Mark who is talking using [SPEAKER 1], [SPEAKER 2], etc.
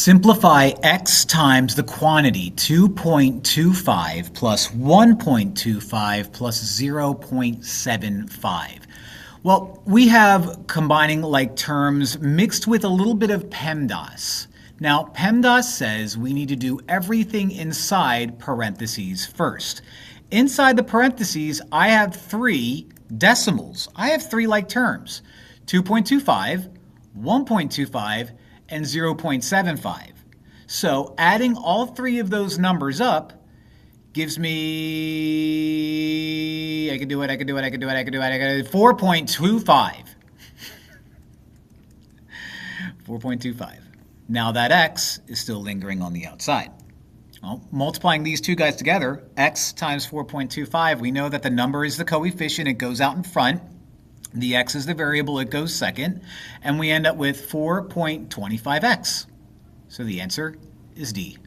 [SPEAKER 1] Simplify x times the quantity 2.25 plus 1.25 plus 0.75. Well, we have combining like terms mixed with a little bit of PEMDAS. Now, PEMDAS says we need to do everything inside parentheses first. Inside the parentheses, I have 3 decimals. I have 3 like terms: 2.25, 1.25, and 0.75. So adding all 3 of those numbers up gives me, I can do it, 4.25. 4.25. Now that x is still lingering on the outside. Well, multiplying these two guys together, x times 4.25, we know that the number is the coefficient, it goes out in front. The x is the variable, it goes second, and we end up with 4.25x. So the answer is D.